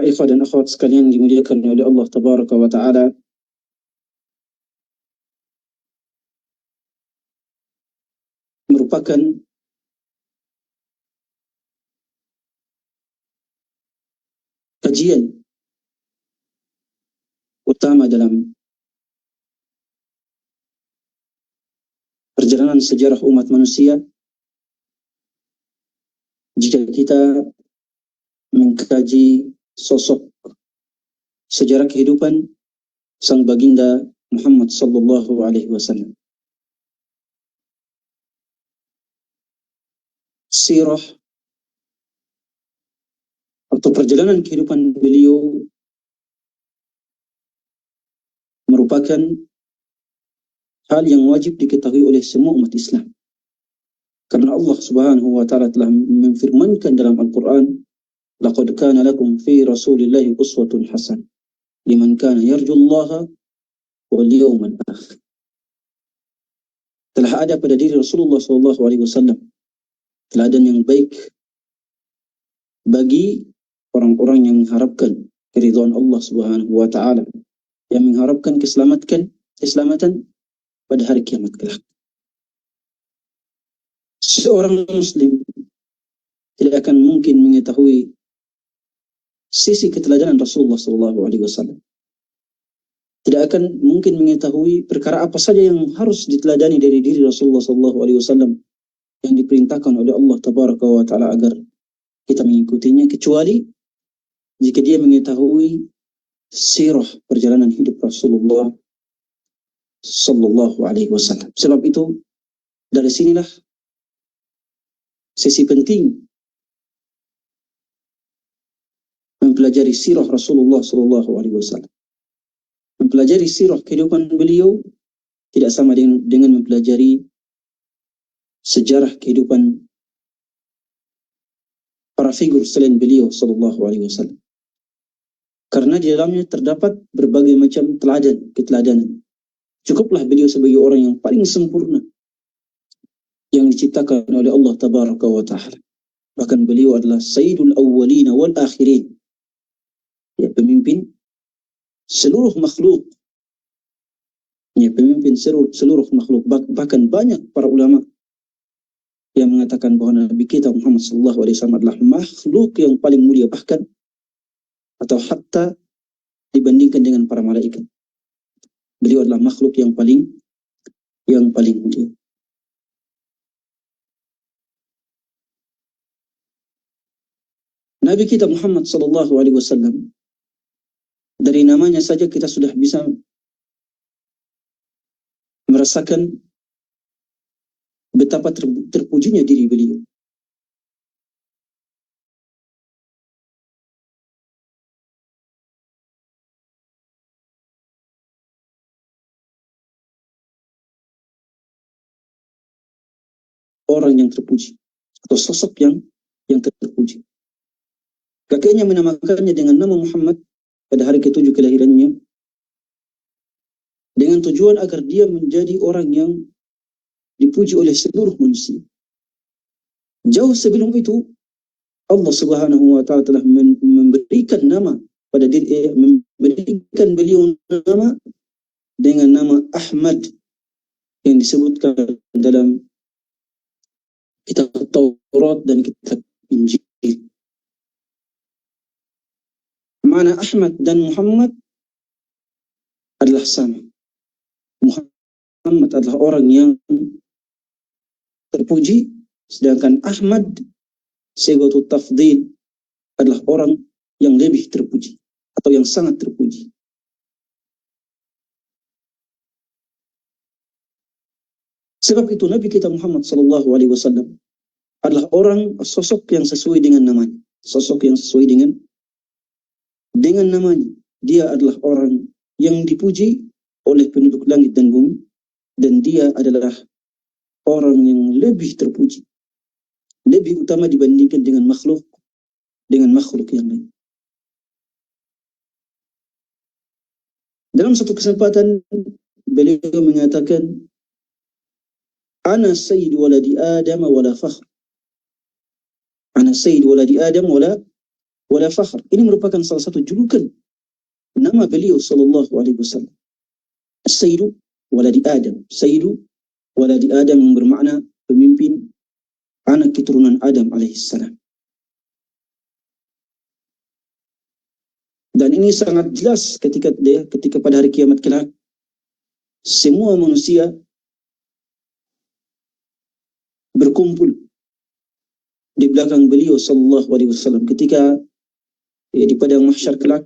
Para ikhwah dan akhwat sekalian dimuliakan oleh Allah Tabaraka wa Ta'ala, merupakan kajian utama dalam perjalanan sejarah umat manusia jika kita mengkaji sosok sejarah kehidupan sang baginda Muhammad sallallahu alaihi wasallam. Sirah atau perjalanan kehidupan beliau merupakan hal yang wajib diketahui oleh semua umat Islam. Karena Allah Subhanahu wa Ta'ala telah memfirmankan dalam Al-Quran, "Laqad kana lakum fi Rasulillahi uswatun hasanah liman kana yarjullaha wal yawmal akhir." Telah ada pada diri Rasulullah sallallahu alaihi wasallam teladan yang baik bagi orang-orang yang mengharapkan keridhaan Allah Subhanahu wa Ta'ala, yang mengharapkan keselamatan pada hari kiamat kelak. Seorang muslim tidak akan mungkin mengetahui sisi keteladanan Rasulullah sallallahu alaihi wasallam. Tidak akan mungkin mengetahui perkara apa saja yang harus diteladani dari diri Rasulullah sallallahu alaihi wasallam yang diperintahkan oleh Allah Tabaraka wa Ta'ala agar kita mengikutinya, kecuali jika dia mengetahui sirah perjalanan hidup Rasulullah sallallahu alaihi wasallam. Sebab itu dari sinilah sisi penting mempelajari sirah Rasulullah sallallahu alaihi wasallam. Mempelajari sirah kehidupan beliau tidak sama dengan mempelajari sejarah kehidupan para figur selain beliau sallallahu alaihi wasallam. Karena di dalamnya terdapat berbagai macam keteladanan. Cukuplah beliau sebagai orang yang paling sempurna yang diciptakan oleh Allah Tabaraka wa Ta'ala. Bahkan beliau adalah Sayyidul Awwalina wal Akhirin, ya, pemimpin seluruh makhluk, ya, pemimpin seluruh makhluk. Bahkan banyak para ulama yang mengatakan bahawa Nabi kita Muhammad sallallahu alaihi wasallam adalah makhluk yang paling mulia, bahkan atau hatta dibandingkan dengan para malaikat. Beliau adalah makhluk yang paling mulia. Nabi kita Muhammad sallallahu alaihi wasallam, dari namanya saja kita sudah bisa merasakan betapa terpujinya diri beliau. Orang yang terpuji atau sosok yang terpuji. Kakeknya menamakannya dengan nama Muhammad pada hari ke-7 kelahirannya dengan tujuan agar dia menjadi orang yang dipuji oleh seluruh manusia. Jauh sebelum itu Allah Subhanahu wa Ta'ala telah memberikan nama pada diri, memberikan beliau nama dengan nama Ahmad yang disebutkan dalam kitab Taurat dan kitab Injil. Makna Ahmad dan Muhammad adalah sama. Muhammad adalah orang yang terpuji, sedangkan Ahmad sebagai tafdil adalah orang yang lebih terpuji atau yang sangat terpuji. Sebab itu Nabi kita Muhammad sallallahu alaihi wasallam adalah sosok yang sesuai dengan namanya, sosok yang sesuai dengan namanya. Dia adalah orang yang dipuji oleh penduduk langit dan bumi, dan dia adalah orang yang lebih terpuji, lebih utama dibandingkan dengan makhluk yang lain. Dalam satu kesempatan beliau mengatakan, "Ana sayyid waladi Adam wala fakhr." Ana sayyid waladi Adam wala wala fakhr. Ini merupakan salah satu julukan nama beliau sallallahu alaihi wasallam. Sayyidu waladi Adam. Sayyidu waladi Adam yang bermakna pemimpin anak keturunan Adam alaihissalam. Dan ini sangat jelas ketika pada hari kiamat kelak semua manusia berkumpul di belakang beliau sallallahu alaihi wasallam ketika di padang mahsyar kelak.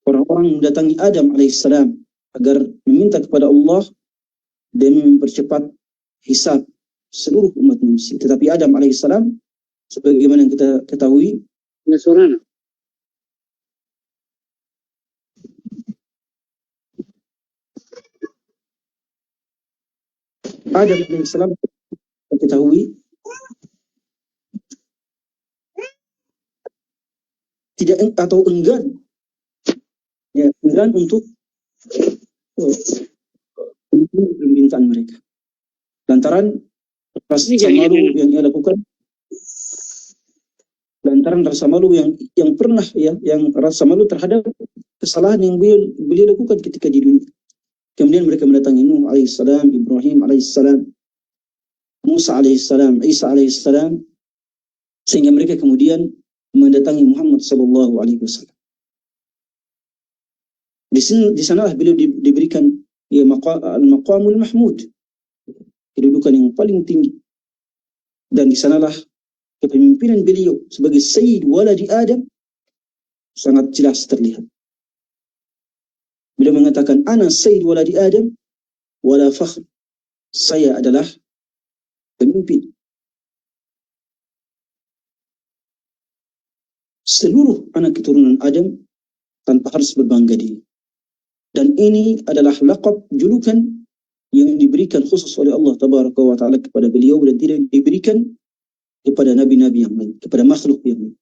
Orang-orang mendatangi Adam alaihissalam agar meminta kepada Allah dan mempercepat hisab seluruh umat manusia. Tetapi Adam alaihissalam, sebagaimana yang kita ketahui, Adam alaihissalam kita ketahui tidak atau enggan untuk permintaan mereka. Lantaran rasa malu yang ia lakukan, lantaran rasa malu yang pernah yang rasa malu terhadap kesalahan yang beliau lakukan ketika di dunia. Kemudian mereka mendatangi Nuh alaihissalam, Ibrahim alaihissalam, Musa alaihissalam, Isa alaihissalam, sehingga mereka kemudian mendatangi Muhammad sallallahu alaihi wasallam. Di sanalah beliau diberikan al-maqamul mahmud, kedudukan yang paling tinggi. Dan di sanalah kepemimpinan beliau sebagai Sayyid waladi Adam sangat jelas terlihat. Beliau mengatakan, ana Sayyid waladi Adam wala fakhr. Saya adalah pemimpin seluruh anak keturunan Adam tanpa harus berbangga diri. Dan ini adalah laqab, julukan yang diberikan khusus oleh Allah Tabaraka wa Ta'ala kepada beliau dan tidak diberikan kepada nabi-nabi yang lain, kepada makhluk yang lain.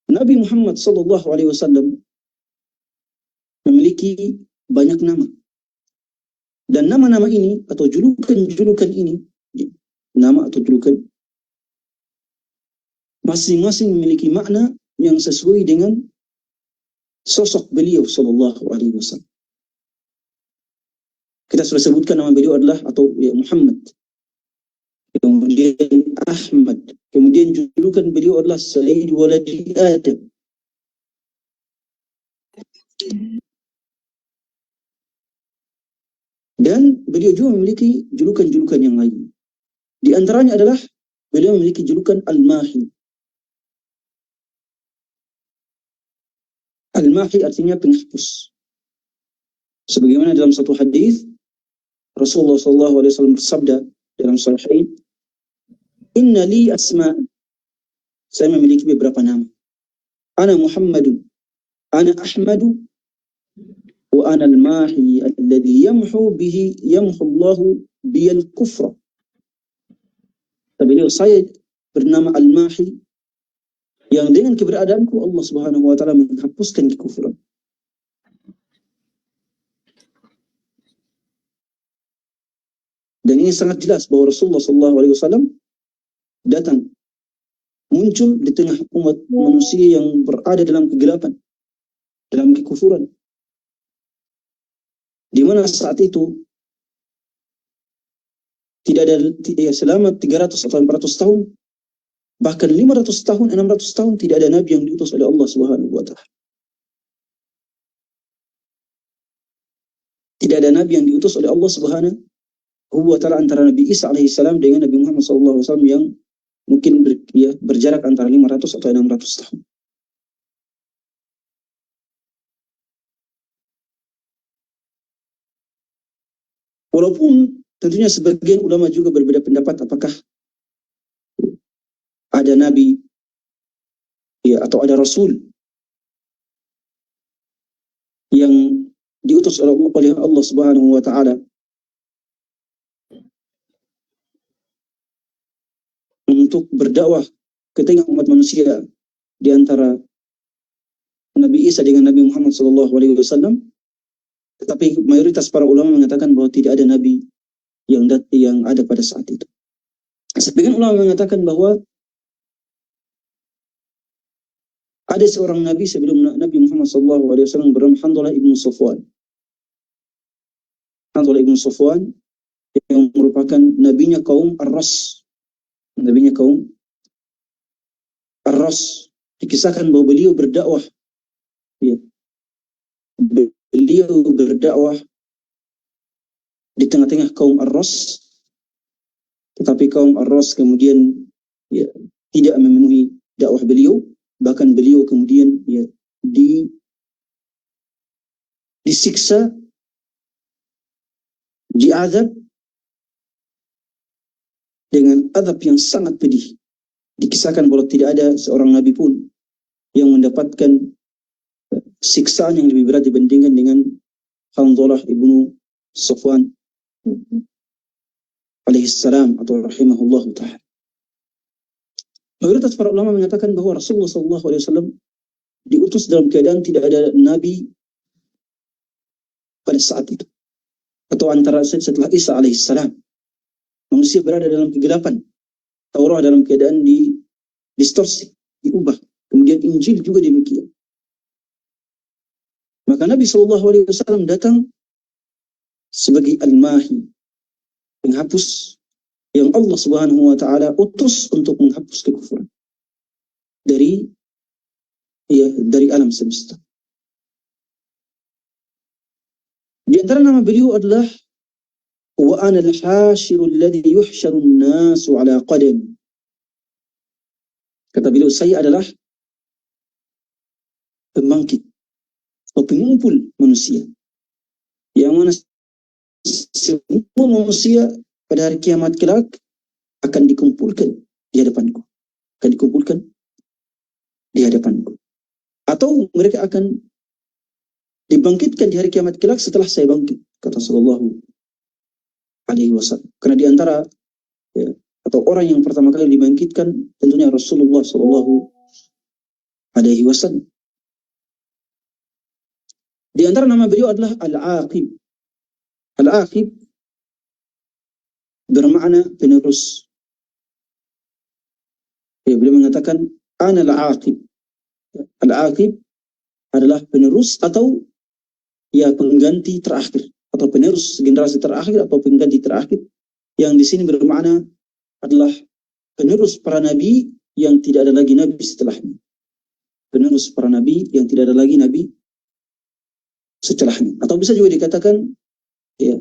Nabi Muhammad sallallahu alaihi wasallam memiliki banyak nama. Dan nama-nama ini atau julukan-julukan ini, nama atau julukan masing-masing memiliki makna yang sesuai dengan sosok beliau sallallahu alaihi wasallam. Kita sudah sebutkan nama beliau adalah Muhammad. Kemudian Ahmad. Kemudian julukan beliau adalah Sayyid waladi Adam. Dan beliau juga memiliki julukan-julukan yang lain. Di antaranya adalah beliau memiliki julukan Al-Mahi. Al-Mahi artinya penghapus. Sebagaimana dalam satu hadis Rasulullah SAW bersabda dalam Sahihain, "Inna li asma." Saya memiliki beberapa nama. Ana Muhammadun, ana Ahmadu, wa ana al-Mahi alladhi yamhu Allahu biyal kufra. Beliau, saya bernama Al-Mahi, yang dengan keberadaanku Allah Subhanahu wa Ta'ala menghapuskan kekufuran. Dan ini sangat jelas bahwa Rasulullah SAW datang, muncul di tengah umat manusia yang berada dalam kegelapan, dalam kekufuran. Di mana saat itu tidak ada, selama 300 atau 400 tahun, bahkan 500 tahun, 600 tahun tidak ada nabi yang diutus oleh Allah Subhanahu wa Ta'ala. Tidak ada nabi yang diutus oleh Allah Subhanahu wa Ta'ala antara Nabi Isa alaihissalam dengan Nabi Muhammad SAW yang mungkin berjarak antara 500 atau 600 tahun. Walaupun tentunya sebagian ulama juga berbeda pendapat apakah ada nabi atau ada rasul yang diutus oleh Allah Subhanahu wa Ta'ala untuk berdakwah ke tengah umat manusia di antara Nabi Isa dengan Nabi Muhammad SAW. Tetapi mayoritas para ulama mengatakan bahwa tidak ada nabi yang ada pada saat itu. Sebagian ulama mengatakan bahwa ada seorang nabi sebelum Nabi Muhammad SAW bernama Hanzalah ibn Safwan. Hanzalah ibn Safwan yang merupakan nabinya kaum Ar-Ras. Nabinya kaum Ar-Ras. Dikisahkan bahwa beliau berdakwah. Ya. Beliau berdakwah di tengah-tengah kaum Ar-Ras. Tetapi kaum Ar-Ras kemudian ya, tidak memenuhi dakwah beliau. Bahkan beliau kemudian ya, disiksa, diazab dengan azab yang sangat pedih. Dikisahkan bahwa tidak ada seorang nabi pun yang mendapatkan siksaan yang lebih berat dibandingkan dengan Hanzalah ibnu Safwan alaihissalam atau rahimahullah ta'ala. Mayoritas para ulama mengatakan bahwa Rasulullah SAW diutus dalam keadaan tidak ada nabi pada saat itu, atau antara setelah Isa alaihissalam. Manusia berada dalam kegelapan. Taurat dalam keadaan distorsi, diubah. Kemudian Injil juga demikian. Maka Nabi SAW datang sebagai al-mahi, penghapus, yang Allah Subhanahu wa taala utus untuk menghapus kekufuran dari alam semesta. Di antara nama beliau adalah wa ana al-hashiru alladhi yuhsharu an-nasu ala qadam. Kata beliau, saya adalah pembangkit atau pengumpul manusia, yang mana semua manusia pada hari kiamat kelak akan dikumpulkan di hadapanku. Akan dikumpulkan di hadapanku. Atau mereka akan dibangkitkan di hari kiamat kelak setelah saya bangkit, kata Sallallahu Alaihi Wasallam. Karena di antara ya, atau orang yang pertama kali dibangkitkan tentunya Rasulullah Sallallahu Alaihi Wasallam. Di antara nama beliau adalah Al-Aqib. Al-Aqib bermakna penerus. Ya, beliau mengatakan ana al-aqib. Al-aqib adalah penerus atau ya pengganti terakhir, atau penerus generasi terakhir atau pengganti terakhir, yang di sini bermakna adalah penerus para nabi yang tidak ada lagi nabi setelahnya. Penerus para nabi yang tidak ada lagi nabi setelahnya. Atau bisa juga dikatakan ya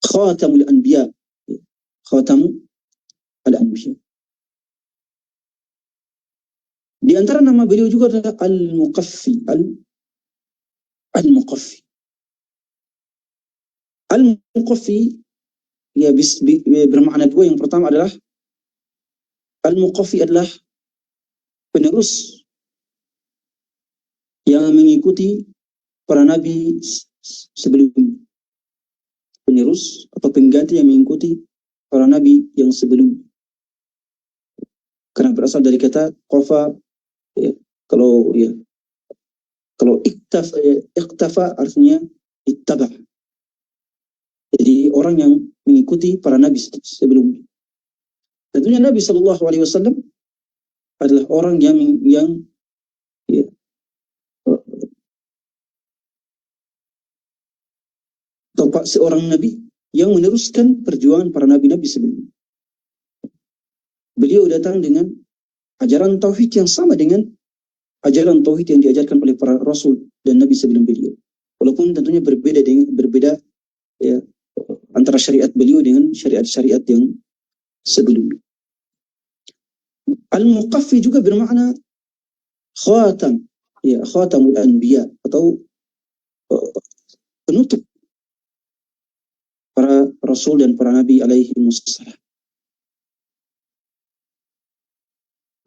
khatamul anbiya, khatamul anbiya. Di antara nama beliau juga adalah Al-Muqaffi. Al-Muqaffi. Al-Muqaffi ya bermakna dua. Yang pertama adalah Al-Muqaffi adalah penerus yang mengikuti para nabi sebelumnya. Penerus atau pengganti yang mengikuti para nabi yang sebelumnya. Karena berasal dari kata qafa, ya, kalau iktafa artinya ittaba. Jadi orang yang mengikuti para nabi sebelumnya. Tentunya Nabi SAW adalah orang yang ya, seorang nabi yang meneruskan perjuangan para nabi-nabi sebelumnya. Beliau datang dengan ajaran tauhid yang sama dengan ajaran tauhid yang diajarkan oleh para rasul dan nabi sebelum beliau. Walaupun tentunya berbeda ya, antara syariat beliau dengan syariat-syariat yang sebelumnya. Al-Muqaffi juga bermakna khatam, ya, khatamul anbiya atau penutup para rasul dan para nabi alaihi wassalam.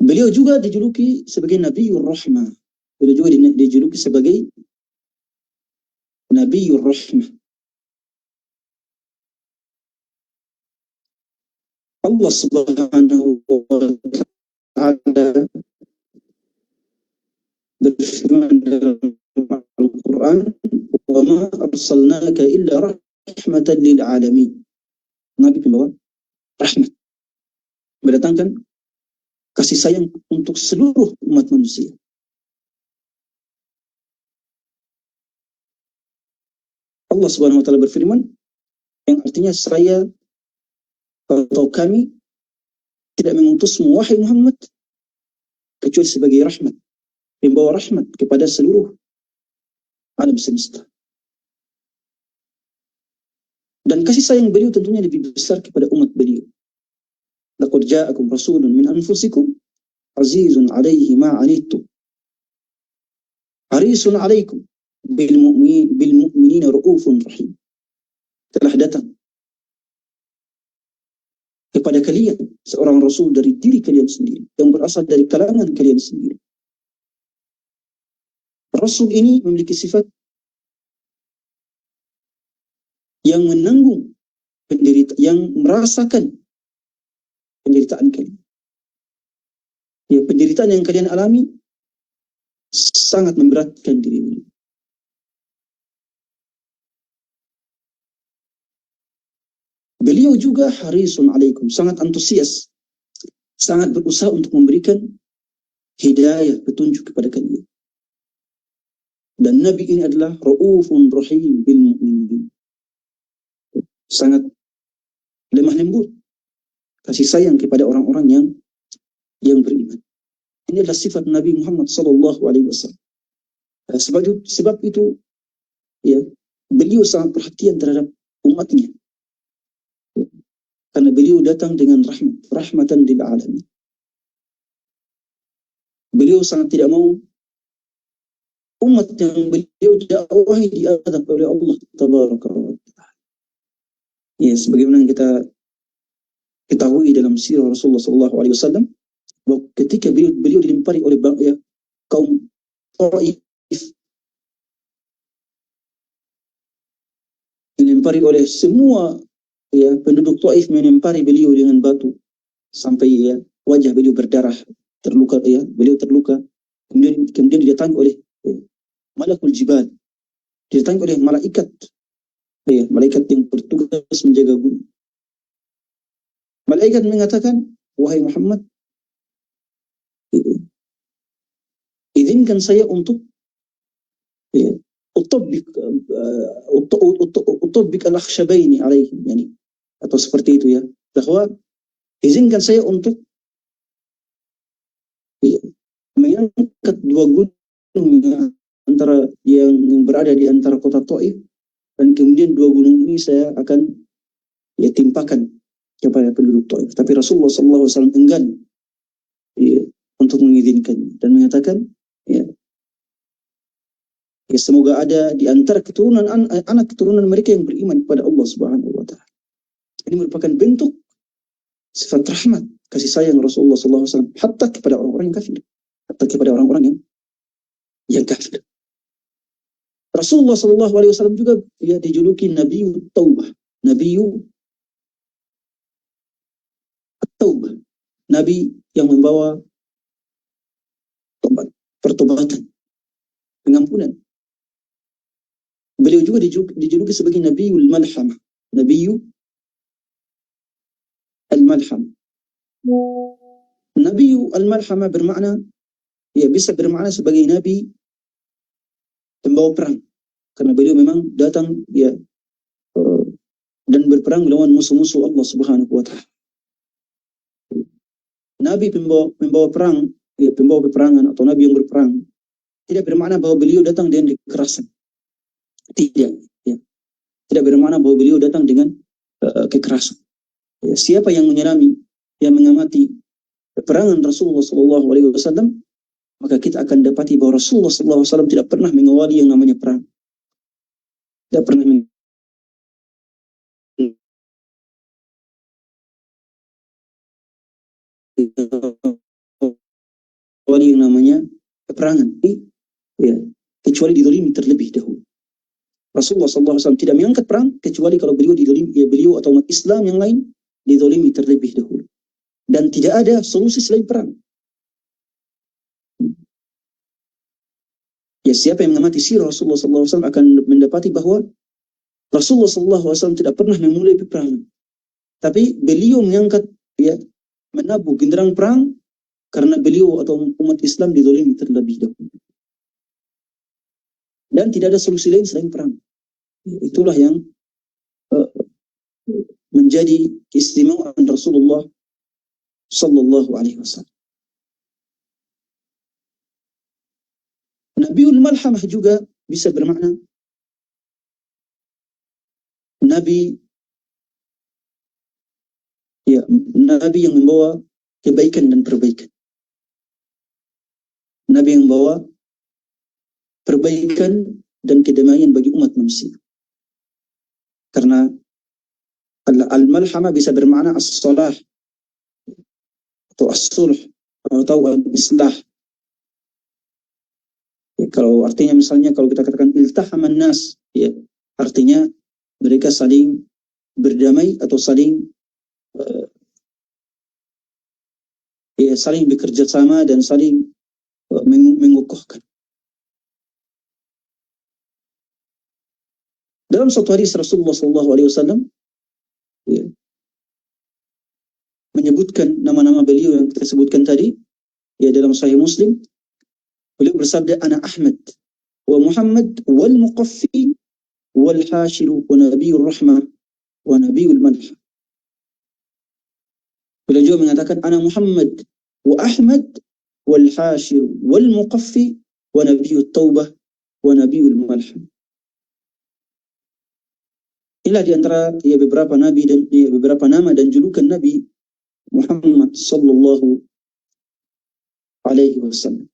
Beliau juga dijuluki sebagai Nabiur Rahmah. Beliau juga dijuluki sebagai Nabiur Rahmah. Allah Subhanahu wa ta'ala berfirman dalam Al-Quran, "Wa ma arsalnaka illa rahmatan lil alamin. Nabi pembawa rahmat, mendatangkan kasih sayang untuk seluruh umat manusia. Allah Subhanahu wa taala berfirman yang artinya saya atau kami tidak mengutusmu wahai Muhammad kecuali sebagai rahmat, membawa rahmat kepada seluruh alam semesta. Dan kasih sayang beliau tentunya lebih besar kepada umat beliau. Laqad ja'akum rasulun min anfusikum azizun 'alaihi ma 'anittum harisun 'alaikum bil mu'minina raufun rahim. Telah datang kepada kalian seorang rasul dari diri kalian sendiri, yang berasal dari kalangan kalian sendiri. Rasul ini memiliki sifat yang menanggung penderitaan, yang merasakan penderitaan kalian. Ya, penderitaan yang kalian alami sangat memberatkan diri beliau. Beliau juga harisun alaikum, sangat antusias, sangat berusaha untuk memberikan hidayah, petunjuk kepada kalian. Dan Nabi ini adalah raufun rahim bil mu'minin, sangat lemah lembut, kasih sayang kepada orang-orang yang beriman. Ini adalah sifat Nabi Muhammad sallallahu alaihi wasallam. Sebab itu ya, beliau sangat perhatian terhadap umatnya. Karena beliau datang dengan rahmatan lil alamin. Beliau sangat tidak mau umat yang beliau dakwahi diadab oleh Allah tabaraka wa taala. Ya, sebagaimana yang kita ketahui dalam sirah Rasulullah sallallahu alaihi wasallam, bahwa ketika beliau dilempari oleh kaum Taif, dilempari oleh semua penduduk Taif, melempari beliau dengan batu sampai wajah beliau berdarah, terluka, beliau terluka. Kemudian didatangi oleh malakul jibal, didatangi oleh malaikat, malaikat yang bertugas menjaga gunung. Malaikat mengatakan, wahai Muhammad, izinkan saya untuk utabik al-akhshabaini alaihim, yani, atau seperti itu ya, bahwa izinkan saya untuk mengangkat dua gunung antara yang berada di antara kota Taif, dan kemudian dua gunung ini saya akan timpakan kepada penduduk Taif. Tapi Rasulullah SAW enggan untuk mengizinkan dan mengatakan semoga ada di antara anak keturunan mereka yang beriman kepada Allah Subhanahu wa taala. Ini merupakan bentuk sifat rahmat, kasih sayang Rasulullah SAW hatta kepada orang-orang yang kafir, hatta kepada orang-orang yang kafir. Rasulullah SAW juga dijuluki Nabiyut Taubah, Nabiyut Taubah, Nabi yang membawa pertobatan, pengampunan. Beliau juga dijuluki sebagai Nabiyul Malhamah, Nabiyul Malhamah. Nabiyul Malhamah bermakna, bisa bermakna sebagai Nabi pembawa perang, karena beliau memang datang dan berperang melawan musuh-musuh Allah Subhanahu wa taala. Nabi pembawa perang, pembawa peperangan atau nabi yang berperang, tidak bermakna bahwa beliau datang dengan kekerasan. Tidak bermakna bahwa beliau datang dengan kekerasan. Siapa yang menyelami, yang mengamati peperangan Rasulullah SAW, maka kita akan dapati bahwa Rasulullah SAW tidak pernah mengawali yang namanya perang. Tidak pernah mengawali yang namanya peperangan. Kecuali didolimi terlebih dahulu. Rasulullah SAW tidak mengangkat perang kecuali kalau beliau didolimi, beliau atau umat Islam yang lain didolimi terlebih dahulu. Dan tidak ada solusi selain perang. Siapa yang mengamati sirah Rasulullah SAW akan mendapati bahwa Rasulullah SAW tidak pernah memulai peperangan, tapi beliau mengangkat menabuh genderang perang karena beliau atau umat Islam dizalimi terlebih dahulu. Dan tidak ada solusi lain selain perang. Itulah yang menjadi keistimewaan Rasulullah sallallahu alaihi wasallam. Nabiul Malhamah juga bisa bermakna Nabi yang membawa kebaikan dan perbaikan. Nabi yang membawa perbaikan dan kedamaian bagi umat manusia. Karena al-malhamah bisa bermakna as-salah atau as-sulh atau al-islah. Kalau artinya misalnya kalau kita katakan iltahaman nas, artinya mereka saling berdamai atau saling saling bekerja sama dan saling mengukuhkan. Dalam suatu hadis Rasulullah SAW menyebutkan nama-nama beliau yang kita sebutkan tadi, dalam Sahih Muslim, beliau bersabda, "Ana Ahmad wa Muhammad wal Muqaffi wal Hashir wa Nabiyur Rahmah wa Nabiyul Malham." Beliau juga mengatakan, "Ana Muhammad wa Ahmad wal Hashir wal Muqaffi wa Nabiyut Taubah wa Nabiyul Malham." Inilah di antara beberapa nabi dan beberapa nama dan julukan Nabi Muhammad sallallahu alaihi wasallam.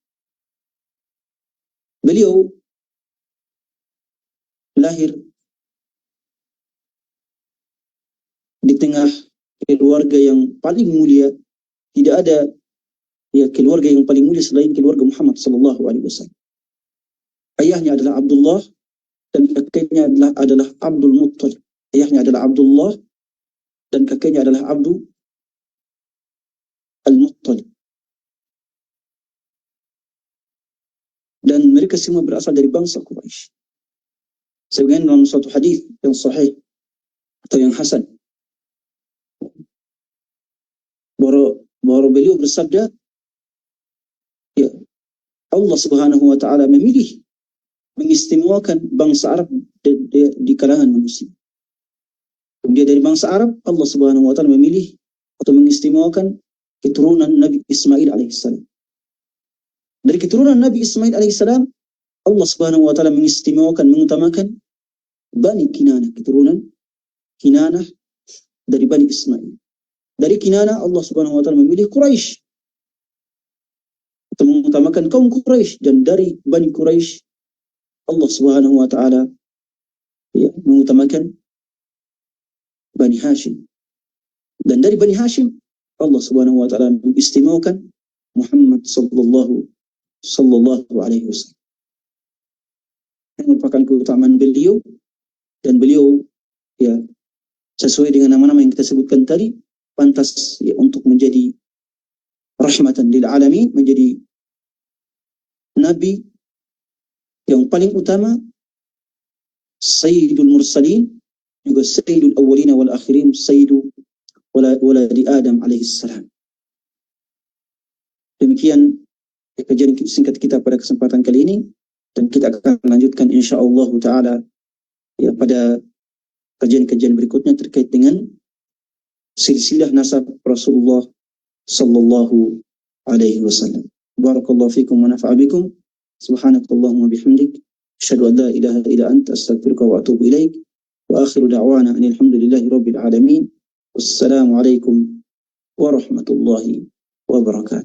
Beliau lahir di tengah keluarga yang paling mulia. Tidak ada keluarga yang paling mulia selain keluarga Muhammad sallallahu alaihi wasallam. Ayahnya adalah Abdullah dan kakeknya adalah Abdul Muttalib. Ayahnya adalah Abdullah dan kakeknya adalah Abdul Al-Muttalib. Dan mereka semua berasal dari bangsa Quraisy. Sebagaimana dalam suatu hadis yang sahih atau yang hasan, bahwa beliau bersabda, Allah Subhanahu wa taala mengistimewakan bangsa Arab di kalangan manusia. Dia dari bangsa Arab, Allah Subhanahu wa taala memilih atau mengistimewakan keturunan Nabi Ismail alaihissalam. Dari keturunan Nabi Ismail alaihissalam, Allah Subhanahu wa taala mengutamakan Bani Kinanah, keturunan Kinanah dari Bani Ismail. Dari Kinanah Allah Subhanahu wa taala memilih Quraisy atau mengutamakan kaum Quraisy, dan dari Bani Quraisy Allah Subhanahu wa taala mengutamakan Bani Hashim. Dan dari Bani Hashim Allah Subhanahu wa taala mengistimewakan Muhammad sallallahu alaihi wasallam. Ini merupakan keutamaan beliau, dan beliau sesuai dengan nama-nama yang kita sebutkan tadi pantas untuk menjadi rahmatan lil alamin, menjadi nabi yang paling utama, Sayyidul Mursalin, juga Sayyidul Awwalina wal Akhirin, Sayyidu waladi Adam alaihissalam. Demikian kajian singkat kita pada kesempatan kali ini, dan kita akan lanjutkan insyaallah taala pada kajian-kajian berikutnya terkait dengan silsilah nasab Rasulullah sallallahu alaihi wasallam. Barakallahu fikum wa nafa'a bikum. Subhanakallahumma bihamdik, asyhadu an la ilaha illa anta, astaghfiruka wa atubu ilaik. Wa akhiru da'wana anil hamdulillahi rabbil alamin. Wassalamu alaikum warahmatullahi wabarakatuh.